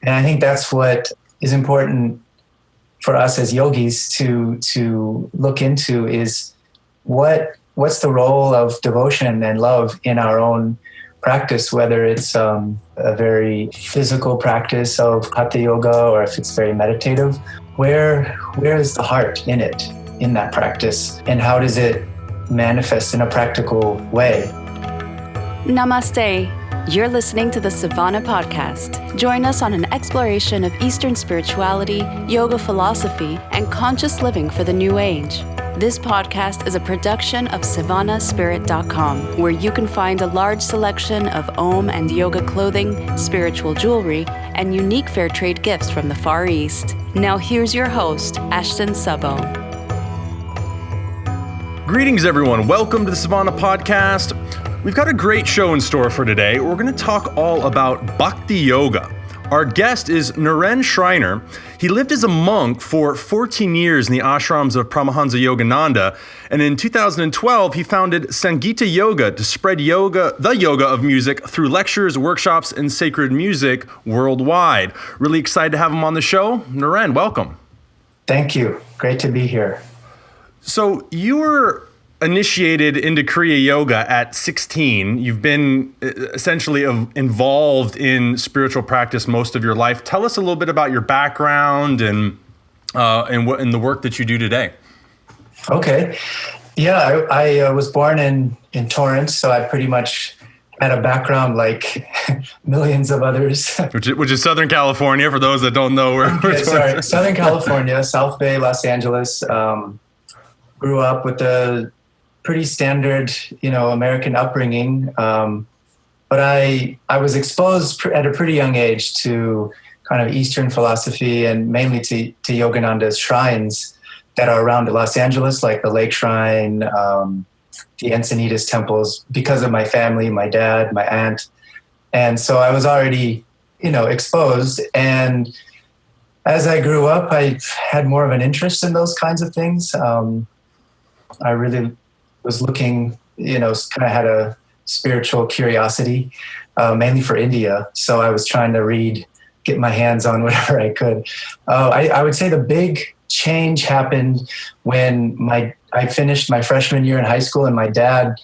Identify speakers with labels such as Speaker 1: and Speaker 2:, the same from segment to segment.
Speaker 1: And I think that's what is important for us as yogis to look into is what's the role of devotion and love in our own practice, whether it's a very physical practice of Hatha Yoga or if it's very meditative. Where is the heart in it, in that practice, and how does it manifest in a practical way?
Speaker 2: Namaste. You're listening to the Savannah Podcast. Join us on an exploration of Eastern spirituality, yoga philosophy, and conscious living for the new age. This podcast is a production of SavannahSpirit.com, where you can find a large selection of Om and yoga clothing, spiritual jewelry, and unique fair trade gifts from the Far East. Now here's your host, Ashton Sabo.
Speaker 3: Greetings, everyone. Welcome to the Savannah Podcast. We've got a great show in store for today. We're going to talk all about Bhakti Yoga. Our guest is Naren Schreiner. He lived as a monk for 14 years in the ashrams of Paramahansa Yogananda, and in 2012, he founded Sangita Yoga to spread the yoga of music through lectures, workshops, and sacred music worldwide. Really excited to have him on the show. Naren, welcome.
Speaker 1: Thank you. Great to be here.
Speaker 3: So you were initiated into Kriya Yoga at 16. You've been essentially involved in spiritual practice most of your life. Tell us a little bit about your background and the work that you do today.
Speaker 1: Okay. Yeah, I was born in Torrance, so I pretty much had a background like millions of others.
Speaker 3: Which is Southern California, for those that don't know where.
Speaker 1: Okay, sorry. Southern California, South Bay, Los Angeles. Grew up with a pretty standard, American upbringing. But I was exposed at a pretty young age to kind of Eastern philosophy and mainly to Yogananda's shrines that are around Los Angeles, like the Lake Shrine, the Encinitas temples, because of my family, my dad, my aunt. And so I was already, exposed. And as I grew up, I had more of an interest in those kinds of things. I really was looking, kind of had a spiritual curiosity, mainly for India. So I was trying to get my hands on whatever I could. I would say the big change happened when I finished my freshman year in high school, and my dad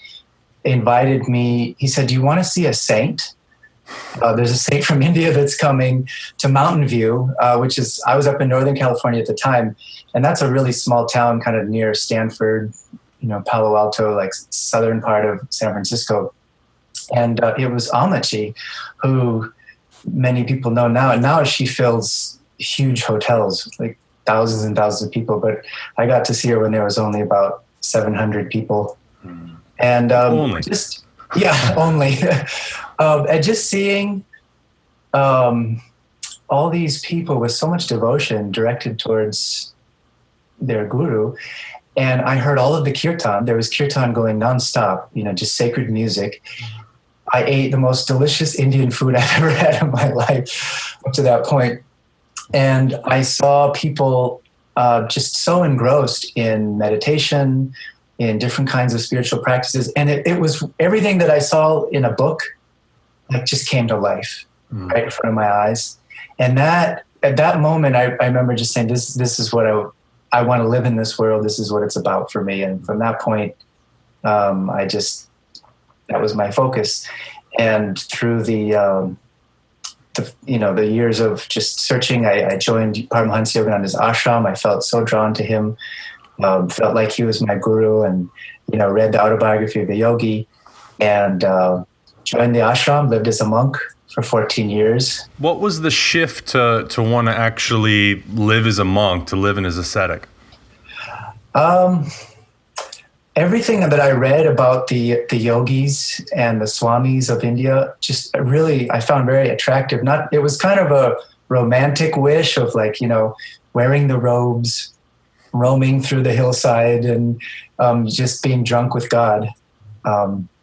Speaker 1: invited me. He said, "Do you want to see a saint? There's a saint from India that's coming to Mountain View," which is, I was up in Northern California at the time, and that's a really small town kind of near Stanford, Palo Alto, like southern part of San Francisco. And it was Amachi, who many people know now. And now she fills huge hotels, like thousands and thousands of people. But I got to see her when there was only about 700 people. And
Speaker 3: only.
Speaker 1: Only. And just seeing all these people with so much devotion directed towards their guru. And I heard all of the Kirtan. There was Kirtan going nonstop, just sacred music. I ate the most delicious Indian food I've ever had in my life up to that point. And I saw people just so engrossed in meditation, in different kinds of spiritual practices. And it was everything that I saw in a book, like, just came to life right in front of my eyes. And at that moment, I remember just saying, this is what I want to live in this world. This is what it's about for me. And from that point, that was my focus. And through the years of just searching, I joined Paramahansa Yogananda's ashram. I felt so drawn to him, felt like he was my guru, and, read the autobiography of a yogi, and joined the ashram, lived as a monk for 14 years.
Speaker 3: What was the shift to want to actually live as a monk, to live in as ascetic?
Speaker 1: Everything that I read about the yogis and the swamis of India, just really, I found very attractive. It was kind of a romantic wish of, like, wearing the robes, roaming through the hillside, and just being drunk with God.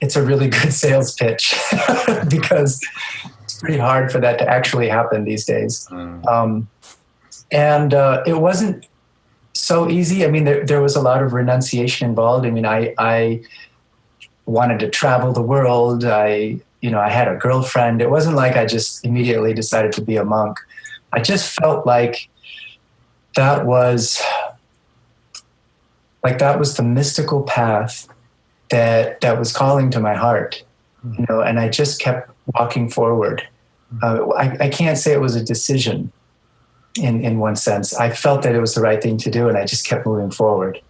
Speaker 1: It's a really good sales pitch because it's pretty hard for that to actually happen these days. And it wasn't so easy. I mean, there was a lot of renunciation involved. I mean, I wanted to travel the world. I had a girlfriend. It wasn't like I just immediately decided to be a monk. I just felt like that was the mystical path that was calling to my heart, and I just kept walking forward. I can't say it was a decision in one sense. I felt that it was the right thing to do, and I just kept moving forward.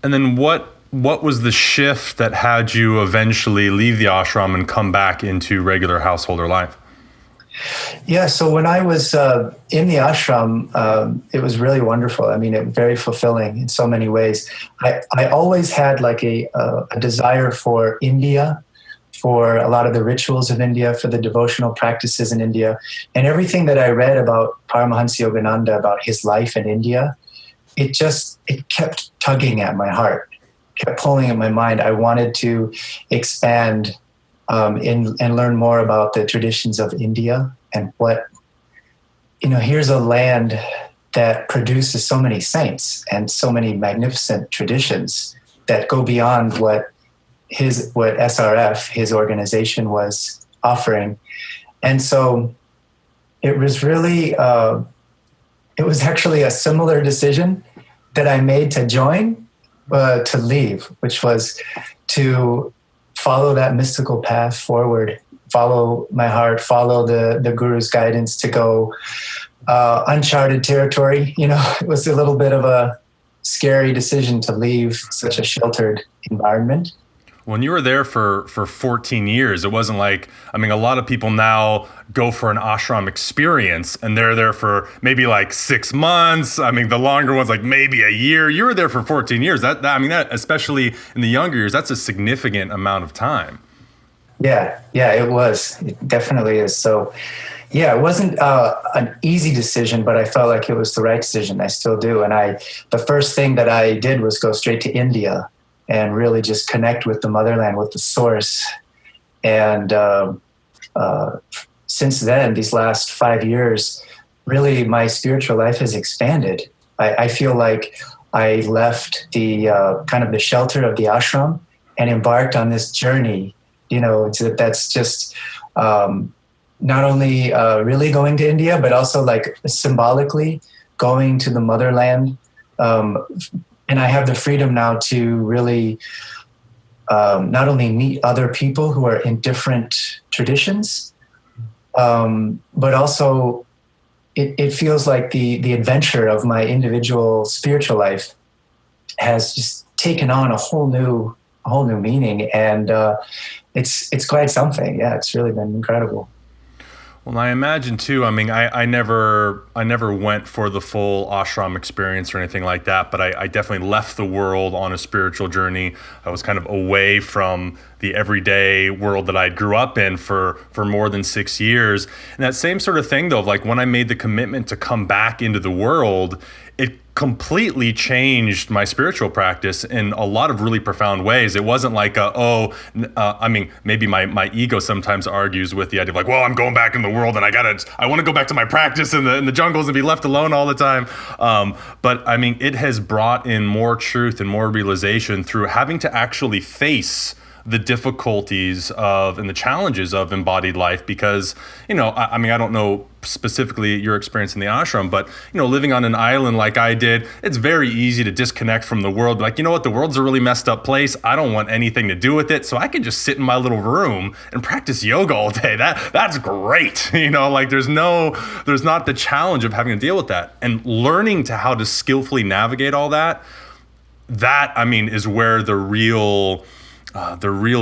Speaker 3: And then what was the shift that had you eventually leave the ashram and come back into regular householder life?
Speaker 1: Yeah, so when I was in the ashram, it was really wonderful. I mean, it was very fulfilling in so many ways. I always had like a desire for India, for a lot of the rituals of India, for the devotional practices in India. And everything that I read about Paramahansa Yogananda, about his life in India, it kept tugging at my heart, kept pulling at my mind. I wanted to expand and learn more about the traditions of India and here's a land that produces so many saints and so many magnificent traditions that go beyond what SRF, his organization, was offering. And so it was really, it was actually a similar decision that I made to join, to leave, which was to follow that mystical path forward, follow my heart, follow the guru's guidance to go uncharted territory. It was a little bit of a scary decision to leave such a sheltered environment.
Speaker 3: When you were there for 14 years, it wasn't like, a lot of people now go for an ashram experience and they're there for maybe like 6 months. The longer ones, like maybe a year. You were there for 14 years. That especially in the younger years, that's a significant amount of time.
Speaker 1: Yeah, it was. It definitely is. So, yeah, it wasn't an easy decision, but I felt like it was the right decision. I still do. And the first thing that I did was go straight to India and really just connect with the motherland, with the source. And since then, these last 5 years, really my spiritual life has expanded. I feel like I left the kind of the shelter of the ashram and embarked on this journey, that's just not only really going to India, but also like symbolically going to the motherland. And I have the freedom now to really not only meet other people who are in different traditions, but also it feels like the adventure of my individual spiritual life has just taken on a whole new meaning, and it's quite something. Yeah, it's really been incredible.
Speaker 3: Well, I imagine too. I never went for the full ashram experience or anything like that, but I definitely left the world on a spiritual journey. I was kind of away from the everyday world that I grew up in for more than 6 years. And that same sort of thing, though, of like when I made the commitment to come back into the world, it completely changed my spiritual practice in a lot of really profound ways. It wasn't like, maybe my ego sometimes argues with the idea of like, well, I'm going back in the world and I want to go back to my practice in the jungles and be left alone all the time. But it has brought in more truth and more realization through having to actually face the difficulties and the challenges of embodied life, because, I don't know specifically your experience in the ashram, but, living on an island like I did, it's very easy to disconnect from the world. Like, you know what, the world's a really messed up place. I don't want anything to do with it. So I can just sit in my little room and practice yoga all day. That's great. There's not the challenge of having to deal with that, and learning how to skillfully navigate all that is where the real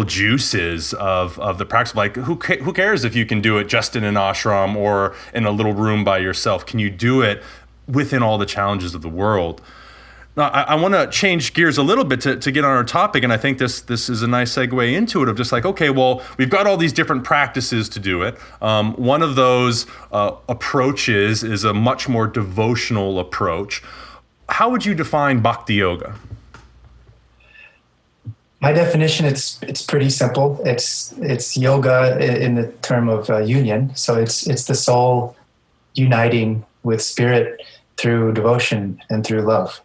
Speaker 3: juice is of the practice. Like, who cares if you can do it just in an ashram or in a little room by yourself? Can you do it within all the challenges of the world? Now, I want to change gears a little bit to get on our topic, and I think this is a nice segue into it, of just like, okay, well, we've got all these different practices to do it. One of those approaches is a much more devotional approach. How would you define Bhakti Yoga?
Speaker 1: My definition, it's pretty simple. It's yoga in the term of union. So it's the soul uniting with spirit through devotion and through love.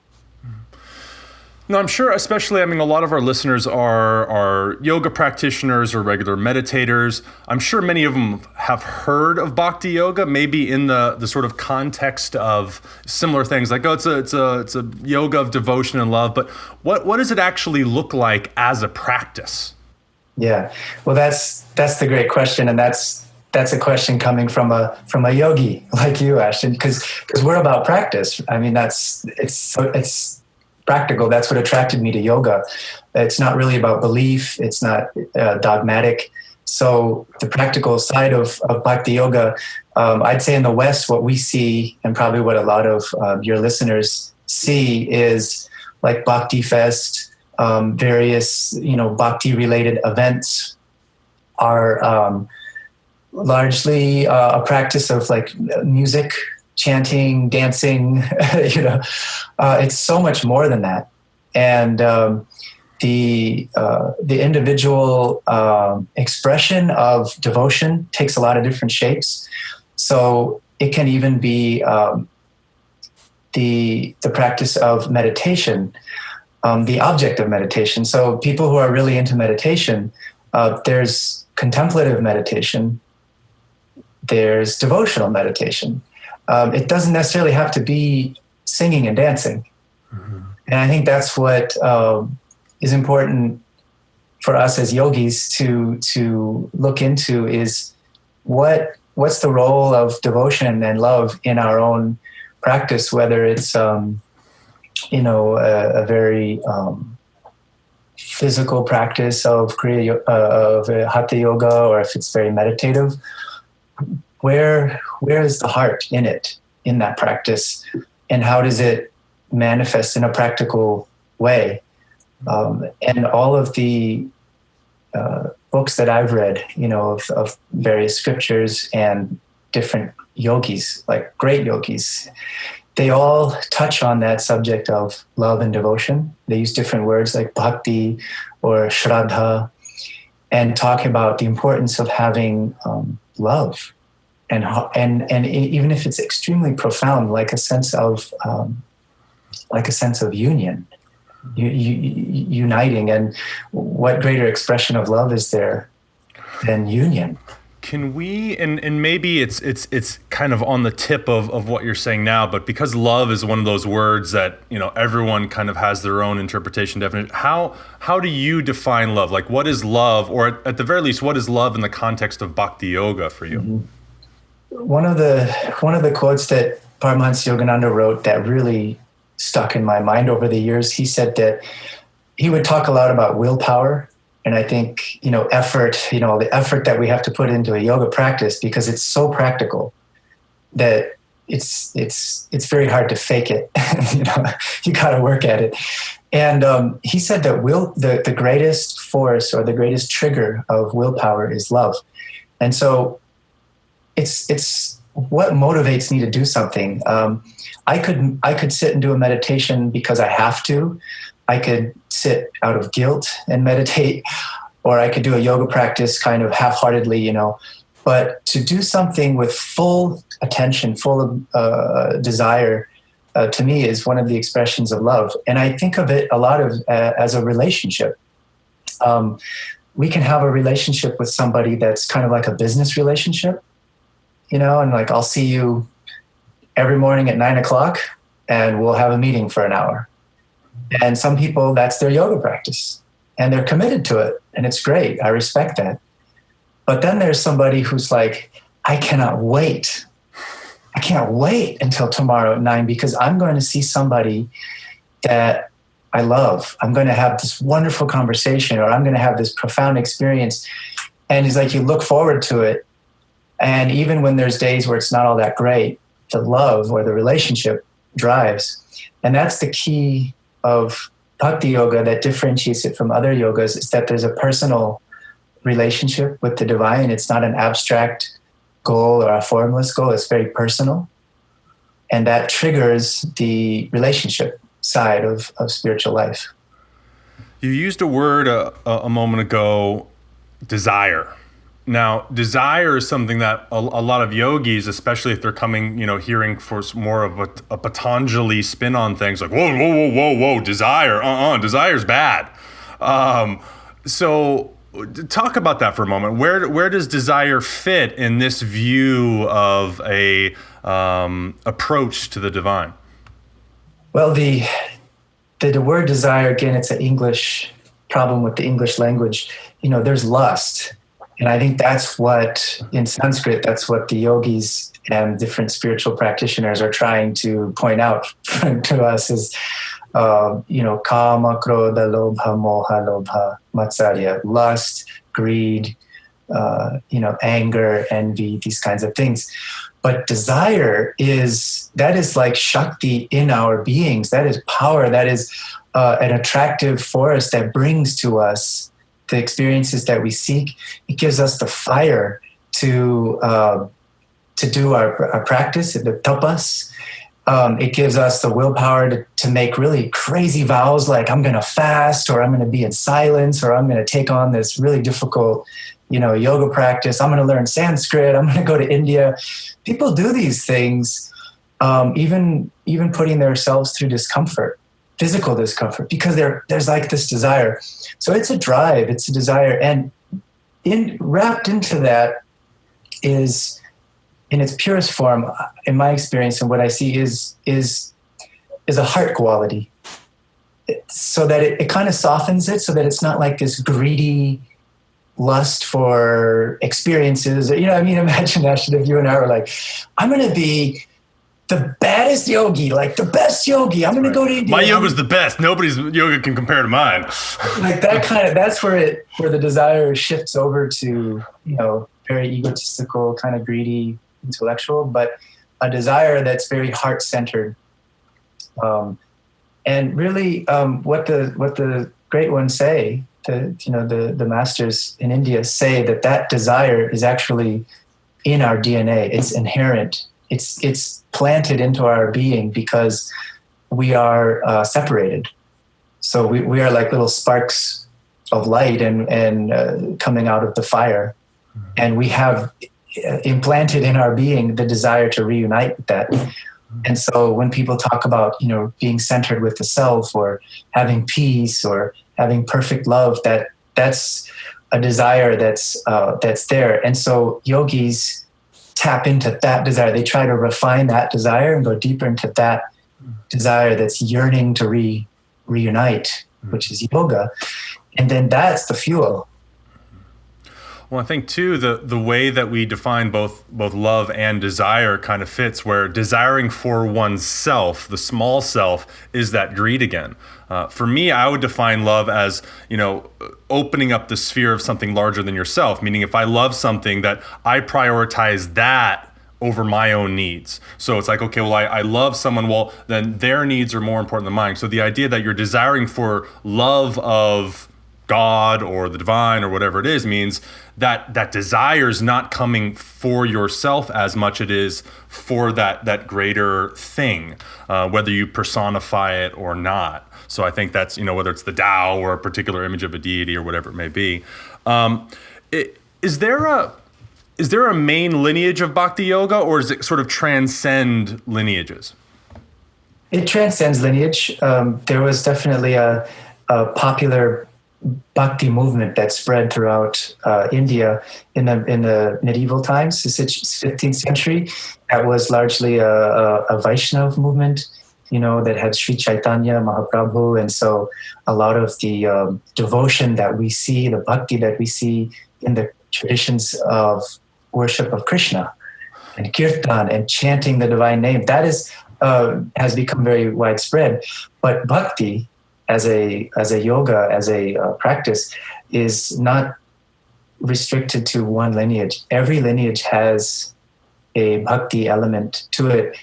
Speaker 3: No, I'm sure, especially, I mean, a lot of our listeners are yoga practitioners or regular meditators. I'm sure many of them have heard of Bhakti Yoga, maybe in the sort of context of similar things like, oh, it's a yoga of devotion and love. But what does it actually look like as a practice?
Speaker 1: Yeah, well, that's the great question, and that's a question coming from a yogi like you, Ashton, because we're about practice. I mean, it's practical. That's what attracted me to yoga. It's not really about belief. It's not dogmatic. So the practical side of Bhakti Yoga, I'd say in the West, what we see, and probably what a lot of your listeners see, is like Bhakti Fest, various Bhakti related events are largely a practice of like music, chanting, dancing. It's so much more than that. And the individual expression of devotion takes a lot of different shapes. So it can even be the practice of meditation, the object of meditation. So people who are really into meditation, there's contemplative meditation, there's devotional meditation. It doesn't necessarily have to be singing and dancing. Mm-hmm. And I think that's what is important for us as yogis to look into, is what's the role of devotion and love in our own practice, whether it's a very physical practice of Hatha Yoga, or if it's very meditative. Where is the heart in that practice, and how does it manifest in a practical way? And all of the books that I've read, of various scriptures and different yogis, like great yogis, they all touch on that subject of love and devotion. They use different words like bhakti or shraddha, and talk about the importance of having love. And even if it's extremely profound, like a sense of union, uniting. And what greater expression of love is there than union?
Speaker 3: Can we, and maybe it's kind of on the tip of what you're saying now, but because love is one of those words that everyone kind of has their own interpretation, definition. How do you define love? Like, what is love, or at the very least, what is love in the context of Bhakti Yoga for you?
Speaker 1: Mm-hmm. One of the quotes that Paramahansa Yogananda wrote that really stuck in my mind over the years, he said that he would talk a lot about willpower. And I think, effort, the effort that we have to put into a yoga practice, because it's so practical that it's very hard to fake it. You got to work at it. And he said that the greatest force, or the greatest trigger of willpower, is love. And so it's what motivates me to do something. I could sit and do a meditation because I have to. I could sit out of guilt and meditate, or I could do a yoga practice kind of half-heartedly, But to do something with full attention, full of desire, to me is one of the expressions of love. And I think of it a lot as a relationship. We can have a relationship with somebody that's kind of like a business relationship, and like, I'll see you every morning at 9:00 and we'll have a meeting for an hour. And some people, that's their yoga practice and they're committed to it. And it's great. I respect that. But then there's somebody who's like, I cannot wait. I can't wait until tomorrow at 9, because I'm going to see somebody that I love. I'm going to have this wonderful conversation, or I'm going to have this profound experience. And he's like, you look forward to it. And even when there's days where it's not all that great, the love or the relationship drives. And that's the key of Bhakti Yoga that differentiates it from other yogas, is that there's a personal relationship with the divine. It's not an abstract goal or a formless goal. It's very personal. And that triggers the relationship side of spiritual life.
Speaker 3: You used a word a moment ago, desire. Now, desire is something that a lot of yogis, especially if they're coming, hearing for more of a Patanjali spin on things, like, whoa, desire, desire's bad. So talk about that for a moment. Where does desire fit in this view of a approach to the divine?
Speaker 1: Well, the word desire, again, it's an English problem with the English language. There's lust. And I think that's what, in Sanskrit, that's what the yogis and different spiritual practitioners are trying to point out to us is, kama, krodha, lobha, moha, lobha, matsarya, lust, greed, anger, envy, these kinds of things. But desire is like Shakti in our beings. That is power. That is an attractive force that brings to us the experiences that we seek. It gives us the fire to do our practice, the tapas. It gives us the willpower to make really crazy vows, like I'm going to fast, or I'm going to be in silence, or I'm going to take on this really difficult, yoga practice. I'm going to learn Sanskrit. I'm going to go to India. People do these things, even putting themselves through discomfort, physical discomfort, because there's like this desire. So it's a drive, it's a desire. And wrapped into that is, in its purest form, in my experience and what I see, is a heart quality. So that it kind of softens it, so that it's not like this greedy lust for experiences. Imagine, Ashton, if you and I were like, I'm going to be the baddest yogi, like the best yogi. I'm going to go to India.
Speaker 3: My yoga's the best. Nobody's yoga can compare to mine.
Speaker 1: Like that that's where the desire shifts over to, very egotistical, kind of greedy, intellectual, but a desire that's very heart-centered. And really, what the great ones say, the masters in India say, that desire is actually in our DNA. It's inherent. It's planted into our being because we are separated. So we are like little sparks of light and coming out of the fire. And we have implanted in our being the desire to reunite with that. And so when people talk about, being centered with the self, or having peace, or having perfect love, that's a desire that's there. And so yogis tap into that desire. They try to refine that desire and go deeper into that desire that's yearning to reunite, which is yoga. And then that's the fuel.
Speaker 3: Well, I think too, the way that we define both love and desire kind of fits, where desiring for oneself, the small self, is that greed again. For me, I would define love as, opening up the sphere of something larger than yourself. Meaning, if I love something, that I prioritize that over my own needs. So it's like, okay, well, I love someone, well, then their needs are more important than mine. So the idea that you're desiring for love of God or the divine or whatever it is means that desire is not coming for yourself as much it is for that greater thing, whether you personify it or not. So I think that's, whether it's the Tao or a particular image of a deity or whatever it may be. Is there a main lineage of Bhakti Yoga, or does it sort of transcend lineages?
Speaker 1: It transcends lineage. There was definitely a popular Bhakti movement that spread throughout India in the medieval times, the 15th century. That was largely a Vaishnav movement, that had Sri Chaitanya Mahaprabhu. And so a lot of the devotion that we see, the bhakti that we see in the traditions of worship of Krishna and Kirtan and chanting the divine name, that has become very widespread. But bhakti, as a yoga, as a practice, is not restricted to one lineage. Every lineage has a bhakti element to it.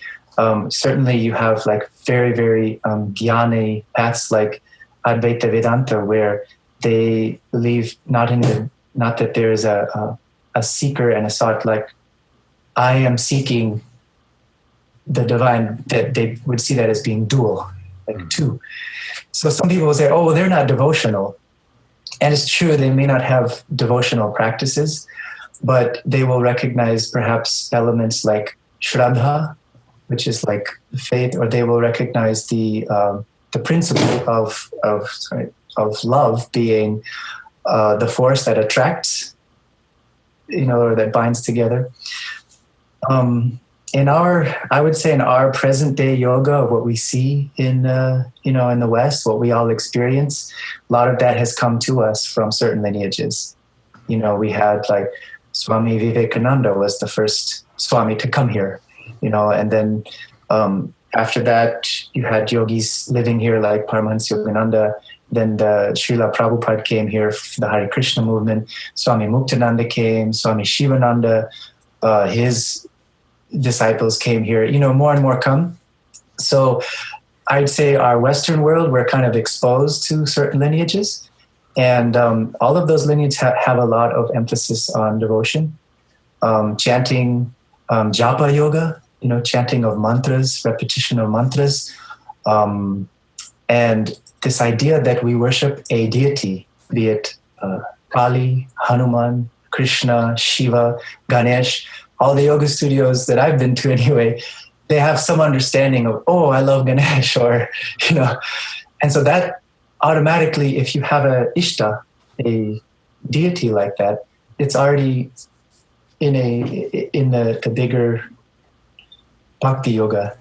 Speaker 1: Certainly you have like very, very jnani paths like Advaita Vedanta, where they believe not that there is a seeker and a sought, like I am seeking the divine, that they would see that as being dual, like two. So some people will say, oh, well, they're not devotional. And it's true, they may not have devotional practices, but they will recognize perhaps elements like Shraddha, which is like faith, or they will recognize the principle of love being the force that attracts, or that binds together. I would say in our present day yoga, what we see in the West, what we all experience, a lot of that has come to us from certain lineages. We had like Swami Vivekananda was the first Swami to come here, and then after that you had yogis living here like Paramahansa Yogananda. Then the Srila Prabhupada came here for the Hare Krishna movement. Swami Muktananda came, Swami Shivananda, his disciples came here, more and more come. So I'd say our Western world, we're kind of exposed to certain lineages. And all of those lineages have a lot of emphasis on devotion, chanting, japa yoga, chanting of mantras, repetition of mantras, and this idea that we worship a deity, be it Kali, Hanuman, Krishna, Shiva, Ganesh. All the yoga studios that I've been to anyway, they have some understanding of, I love Ganesh, or, and so that automatically, if you have a Ishta, a deity like that, it's already in the bigger Bhakti Yoga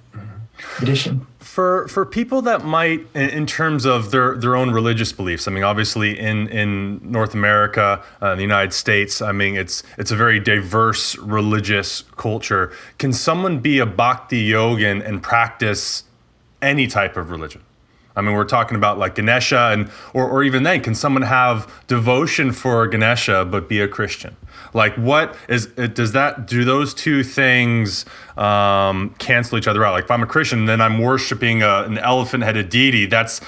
Speaker 1: tradition.
Speaker 3: For people that might, in terms of their own religious beliefs, I mean, obviously in North America, the United States, I mean, it's a very diverse religious culture. Can someone be a Bhakti Yogin and practice any type of religion? I mean, we're talking about like Ganesha, or even then, can someone have devotion for Ganesha but be a Christian? Like, do those two things cancel each other out? Like, if I'm a Christian, then I'm worshiping an elephant-headed deity. That's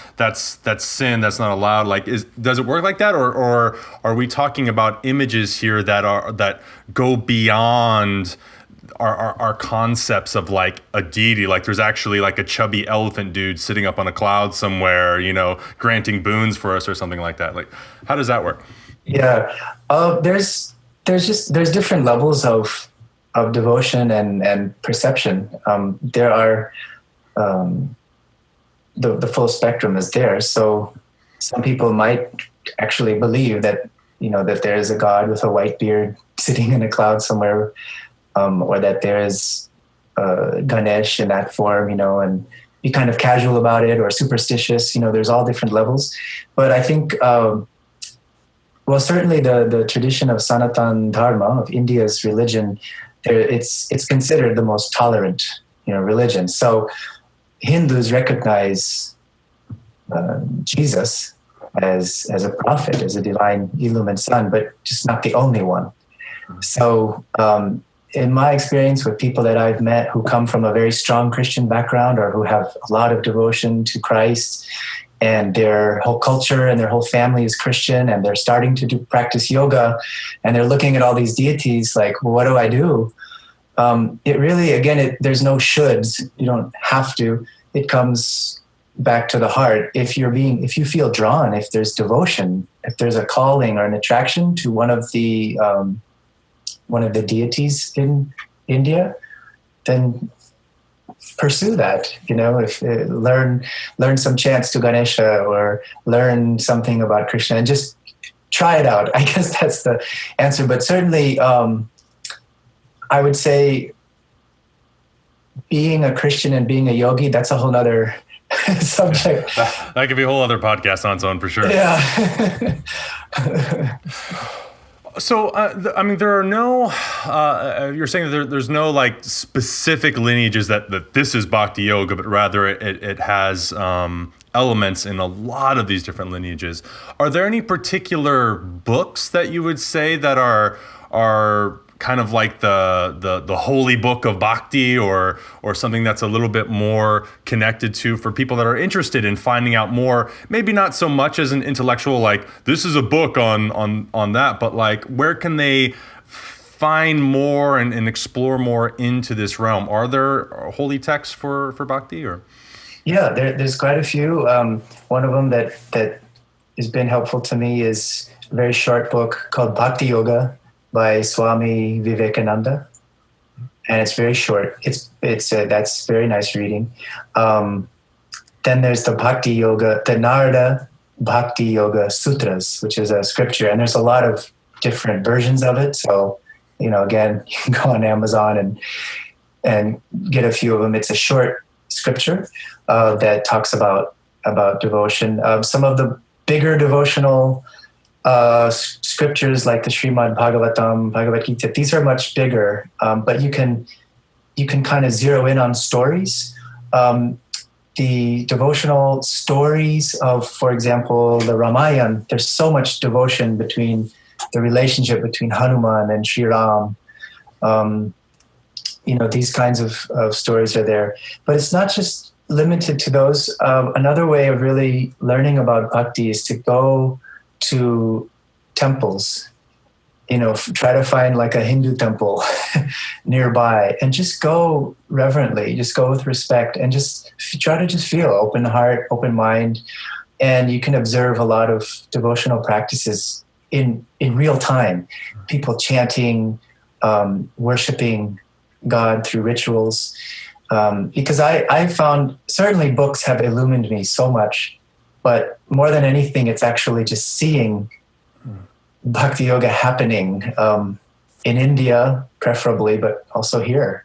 Speaker 3: sin. That's not allowed. Like, does it work like that, or are we talking about images here that go beyond our concepts of like a deity? Like, there's actually like a chubby elephant dude sitting up on a cloud somewhere, granting boons for us or something like that. Like, how does that work?
Speaker 1: Yeah, there's different levels of devotion and perception. There are the full spectrum is there. So some people might actually believe that that there is a God with a white beard sitting in a cloud somewhere, or that there is Ganesh in that form, and be kind of casual about it, or superstitious. There's all different levels. But I think, certainly the tradition of Sanatan Dharma, of India's religion, it's considered the most tolerant, religion. So Hindus recognize Jesus as a prophet, as a divine illumined son, but just not the only one. So in my experience with people that I've met who come from a very strong Christian background, or who have a lot of devotion to Christ, and their whole culture and their whole family is Christian, and they're starting to practice yoga, and they're looking at all these deities like, well, what do I do? It really, again, there's no shoulds. You don't have to. It comes back to the heart. If you feel drawn, if there's devotion, if there's a calling or an attraction to one of the deities in India, then pursue that. If learn some chants to Ganesha, or learn something about Krishna, and just try it out. I guess that's the answer. But certainly, I would say being a Christian and being a yogi, that's a whole nother subject.
Speaker 3: That could be a whole other podcast on its own for sure.
Speaker 1: Yeah.
Speaker 3: So, I mean, there are no, you're saying that there's no like specific lineages that this is Bhakti Yoga, but rather it has elements in a lot of these different lineages. Are there any particular books that you would say that are kind of like the holy book of Bhakti, or something that's a little bit more connected to, for people that are interested in finding out more, maybe not so much as an intellectual, like this is a book on that, but like where can they find more and explore more into this realm? Are there holy texts for Bhakti, or?
Speaker 1: Yeah, there's quite a few. One of them that has been helpful to me is a very short book called Bhakti Yoga, by Swami Vivekananda, and it's very short. That's very nice reading. Then there's the Bhakti Yoga, the Narada Bhakti Yoga Sutras, which is a scripture, and there's a lot of different versions of it. So, again, you can go on Amazon and get a few of them. It's a short scripture that talks about devotion. Some of the bigger devotional scriptures, like the Srimad Bhagavatam, Bhagavad Gita, these are much bigger, but you can kind of zero in on stories. The devotional stories of, for example, the Ramayana, there's so much devotion between the relationship between Hanuman and Sri Ram. These kinds of stories are there. But it's not just limited to those. Another way of really learning about bhakti is to go to temples. Try to find like a Hindu temple nearby and just go reverently, just go with respect, and just try to just feel open heart, open mind. And you can observe a lot of devotional practices in real time. People chanting, worshiping God through rituals. Because I found certainly books have illumined me so much, but more than anything, it's actually just seeing Bhakti Yoga happening in India, preferably, but also here.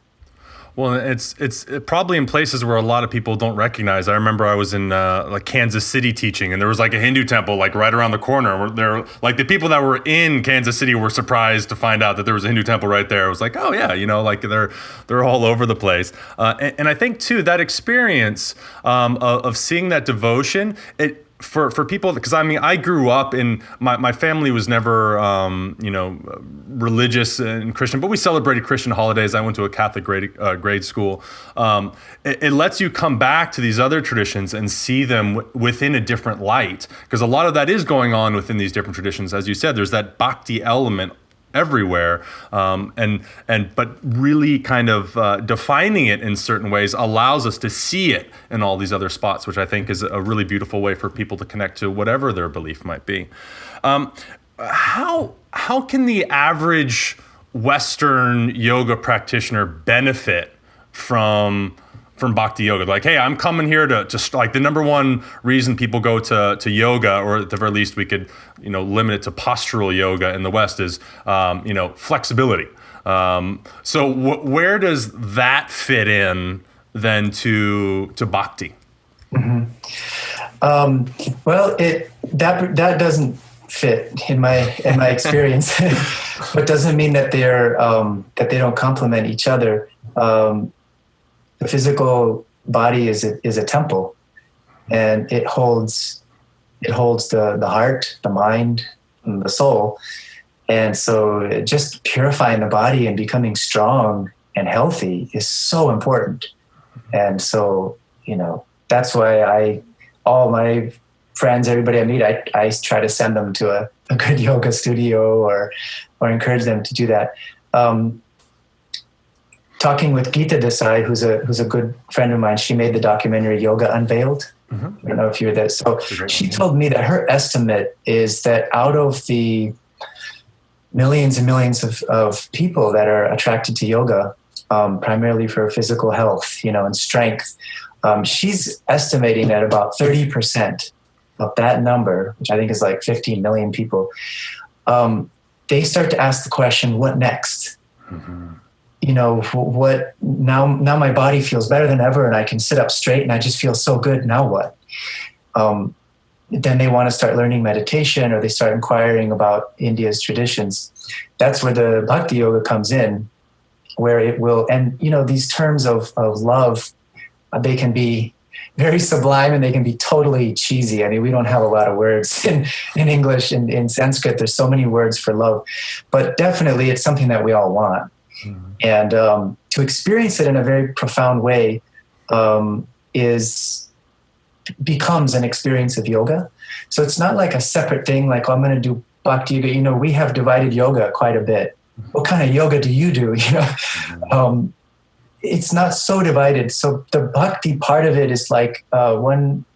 Speaker 3: Well, it's probably in places where a lot of people don't recognize. I remember I was in like Kansas City teaching, and there was like a Hindu temple like right around the corner. Where there, like the people that were in Kansas City were surprised to find out that there was a Hindu temple right there. It was like, oh yeah, like they're all over the place. And I think too that experience of seeing that devotion, for people, because I grew up in my family was never religious and Christian, but we celebrated Christian holidays. I went to a Catholic grade school. It lets you come back to these other traditions and see them within a different light, because a lot of that is going on within these different traditions. As you said, there's that bhakti element everywhere, but really kind of defining it in certain ways allows us to see it in all these other spots, which I think is a really beautiful way for people to connect to whatever their belief might be. How can the average Western yoga practitioner benefit from Bhakti Yoga? Like, hey, I'm coming here to like, the number one reason people go to yoga, or at the very least we could, limit it to postural yoga in the West, is, flexibility. So where does that fit in then to Bhakti?
Speaker 1: Mm-hmm. Well, that doesn't fit in my experience, but doesn't mean that they don't complement each other. The physical body is a temple, and it holds the heart, the mind, and the soul. And so just purifying the body and becoming strong and healthy is so important. And so, that's why all my friends, everybody I meet, I try to send them to a good yoga studio or encourage them to do that. Talking with Gita Desai, who's a good friend of mine, she made the documentary Yoga Unveiled. Mm-hmm. I don't know if you're there. So she told me that her estimate is that out of the millions and millions of people that are attracted to yoga, primarily for physical health, and strength, she's estimating that about 30% of that number, which I think is like 15 million people, they start to ask the question, what next? Mm-hmm. What now my body feels better than ever, and I can sit up straight and I just feel so good. Now what? Then they want to start learning meditation, or they start inquiring about India's traditions. That's where the Bhakti Yoga comes in, where it will, and these terms of love, they can be very sublime and they can be totally cheesy. I mean, we don't have a lot of words in English. In Sanskrit, there's so many words for love, but definitely it's something that we all want. Mm-hmm. And to experience it in a very profound way becomes an experience of yoga. So it's not like a separate thing, like, I'm going to do Bhakti Yoga. We have divided yoga quite a bit. Mm-hmm. What kind of yoga do you do? Mm-hmm. It's not so divided. So the Bhakti part of it is like one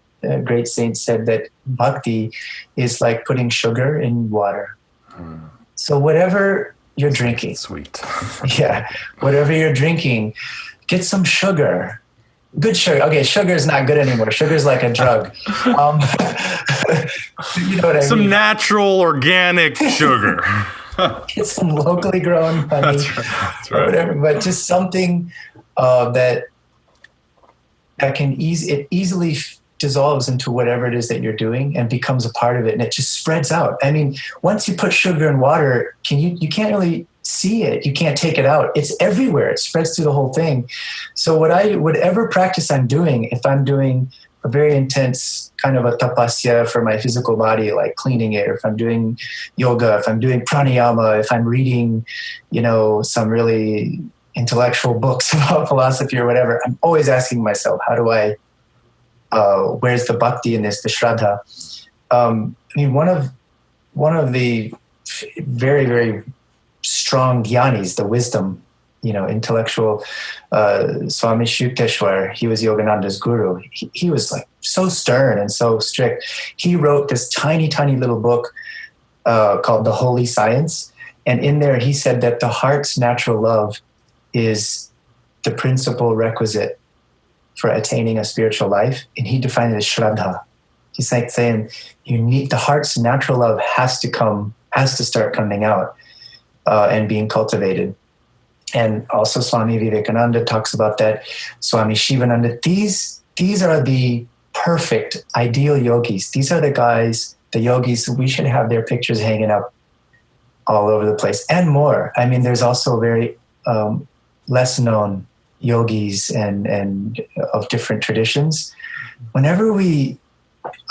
Speaker 1: great saint said that Bhakti is like putting sugar in water. Mm-hmm. So whatever you're drinking.
Speaker 3: Sweet.
Speaker 1: Yeah, whatever you're drinking, get some sugar. Good sugar. Okay, sugar is not good anymore. Sugar is like a drug. You know what I
Speaker 3: Some
Speaker 1: mean?
Speaker 3: natural, organic sugar.
Speaker 1: Get some locally grown honey,
Speaker 3: That's
Speaker 1: or
Speaker 3: right.
Speaker 1: whatever. But just something that can easily dissolves into whatever it is that you're doing and becomes a part of it, and it just spreads out. I mean, once you put sugar in water, you can't really see it. You can't take it out. It's everywhere. It spreads through the whole thing. So whatever practice I'm doing, if I'm doing a very intense kind of a tapasya for my physical body, like cleaning it, or if I'm doing yoga, if I'm doing pranayama, if I'm reading, some really intellectual books about philosophy or whatever, I'm always asking myself, how do I, where's the bhakti in this, the shraddha? One of the very, very strong jnanis, the wisdom, intellectual, Swami Yukteswar, he was Yogananda's guru. He was like so stern and so strict. He wrote this tiny, tiny little book called The Holy Science. And in there, he said that the heart's natural love is the principal requisite for attaining a spiritual life. And he defined it as shraddha. He's like saying the heart's natural love has to start coming out and being cultivated. And also Swami Vivekananda talks about that. Swami Shivananda. These are the perfect, ideal yogis. These are the guys, the yogis. We should have their pictures hanging up all over the place and more. I mean, there's also very less known yogis and of different traditions. Whenever we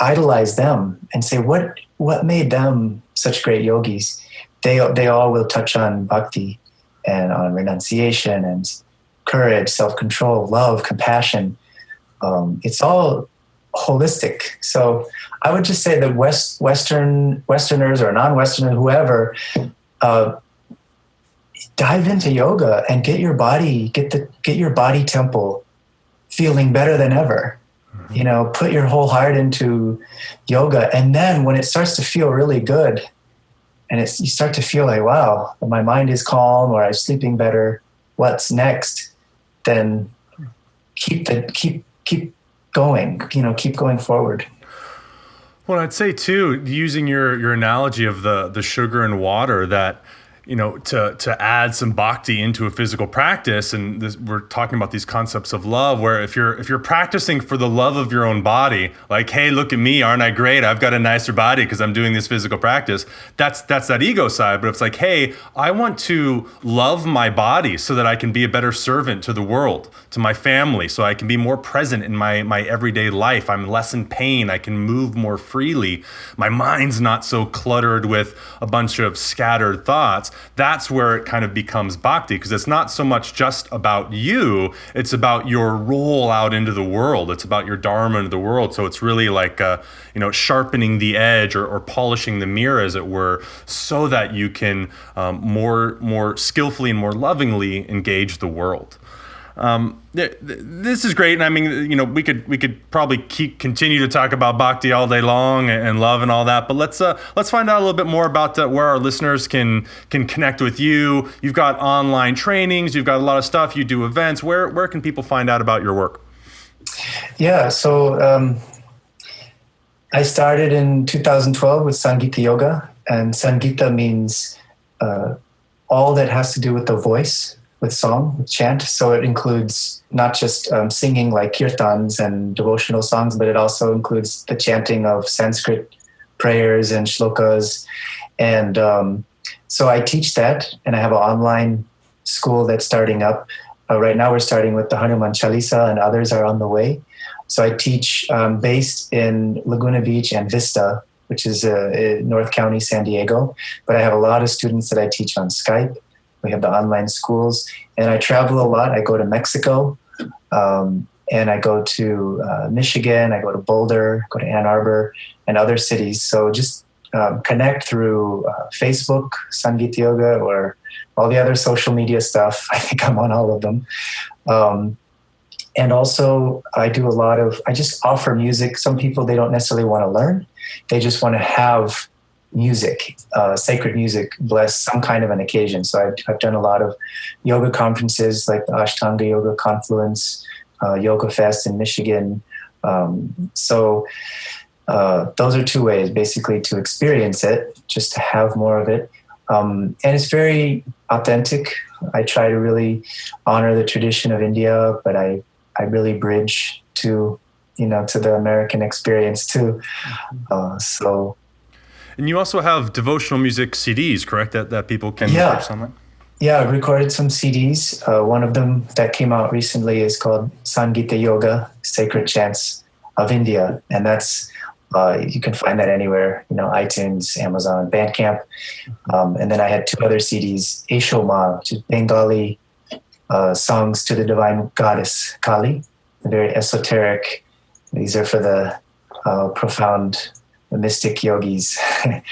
Speaker 1: idolize them and say what made them such great yogis, they all will touch on bhakti and on renunciation and courage, self-control, love, compassion. It's all holistic. So I would just say that Westerners or non-Westerners, whoever, dive into yoga and get your body temple feeling better than ever. Put your whole heart into yoga, and then when it starts to feel really good, and you start to feel like, wow, my mind is calm, or I'm sleeping better, what's next? Then keep going, keep going forward.
Speaker 3: Well, I'd say too, using your analogy of the sugar and water, that to add some bhakti into a physical practice, and we're talking about these concepts of love, where if you're practicing for the love of your own body, like, hey, look at me, aren't I great? I've got a nicer body because I'm doing this physical practice. That's that ego side. But it's like, hey, I want to love my body so that I can be a better servant to the world, to my family, so I can be more present in my everyday life. I'm less in pain. I can move more freely. My mind's not so cluttered with a bunch of scattered thoughts. That's where it kind of becomes bhakti, because it's not so much just about you, it's about your role out into the world. It's about your dharma into the world. So it's really like, sharpening the edge or polishing the mirror, as it were, so that you can more skillfully and more lovingly engage the world. This is great, and I mean, we could probably continue to talk about bhakti all day long and love and all that. But let's find out a little bit more about where our listeners can connect with you. You've got online trainings, you've got a lot of stuff. You do events. Where can people find out about your work?
Speaker 1: Yeah, so I started in 2012 with Sangita Yoga, and Sangita means all that has to do with the voice. With song, with chant. So it includes not just singing like kirtans and devotional songs, but it also includes the chanting of Sanskrit prayers and shlokas. And so I teach that, and I have an online school that's starting up. Right now we're starting with the Hanuman Chalisa, and others are on the way. So I teach based in Laguna Beach and Vista, which is North County, San Diego. But I have a lot of students that I teach on Skype. We have the online schools, and I travel a lot. I go to Mexico, and I go to Michigan. I go to Boulder, go to Ann Arbor, and other cities. So just connect through Facebook, Sangita Yoga, or all the other social media stuff. I think I'm on all of them. And also, I just offer music. Some people, they don't necessarily want to learn. They just want to have music, sacred music, bless some kind of an occasion. So I've done a lot of yoga conferences like the Ashtanga Yoga Confluence, Yoga Fest in Michigan. So those are two ways, basically, to experience it, just to have more of it. And it's very authentic. I try to really honor the tradition of India, but I really bridge to the American experience too.
Speaker 3: And you also have devotional music CDs, correct? That people can purchase online?
Speaker 1: Yeah, I recorded some CDs. One of them that came out recently is called Sangita Yoga, Sacred Chants of India. And that's, you can find that anywhere, iTunes, Amazon, Bandcamp. And then I had two other CDs, Eshoma, which is Bengali songs to the divine goddess Kali, very esoteric. These are for the profound mystic yogis and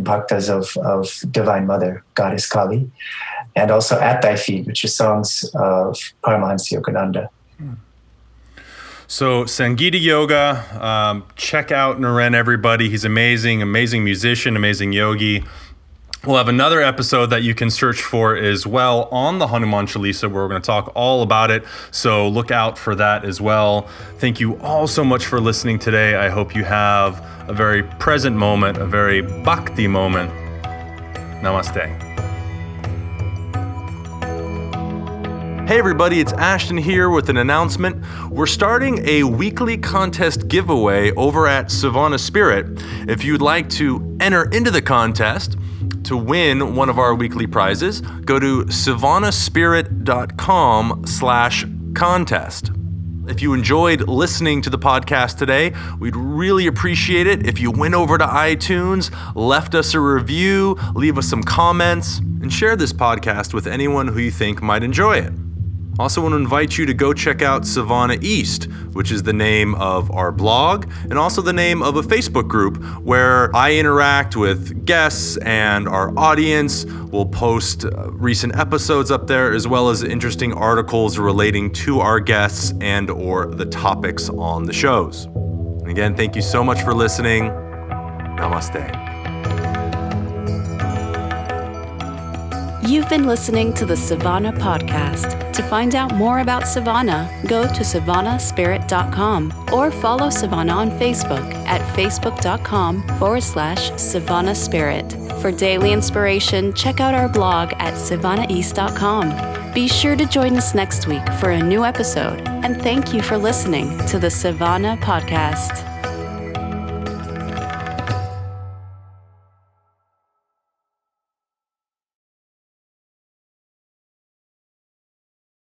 Speaker 1: bhaktas of Divine Mother, Goddess Kali. And also At Thy Feet, which are songs of Paramahansa Yogananda.
Speaker 3: So Sangita Yoga, check out Naren, everybody. He's amazing musician, amazing yogi. We'll have another episode that you can search for as well on the Hanuman Chalisa, where we're going to talk all about it. So look out for that as well. Thank you all so much for listening today. I hope you have a very present moment, a very bhakti moment. Namaste. Hey everybody, it's Ashton here with an announcement. We're starting a weekly contest giveaway over at Savannah Spirit. If you'd like to enter into the contest to win one of our weekly prizes, go to savannahspirit.com/contest. If you enjoyed listening to the podcast today, we'd really appreciate it if you went over to iTunes, left us a review, leave us some comments, and share this podcast with anyone who you think might enjoy it. Also want to invite you to go check out Savannah East, which is the name of our blog and also the name of a Facebook group where I interact with guests and our audience. We'll post recent episodes up there as well as interesting articles relating to our guests and or the topics on the shows. And again, thank you so much for listening. Namaste.
Speaker 2: You've been listening to the Savannah Podcast. To find out more about Savannah, go to savannahspirit.com or follow Savannah on Facebook at facebook.com/Savannah Spirit. For daily inspiration, check out our blog at savannaheast.com. Be sure to join us next week for a new episode, and thank you for listening to the Savannah Podcast.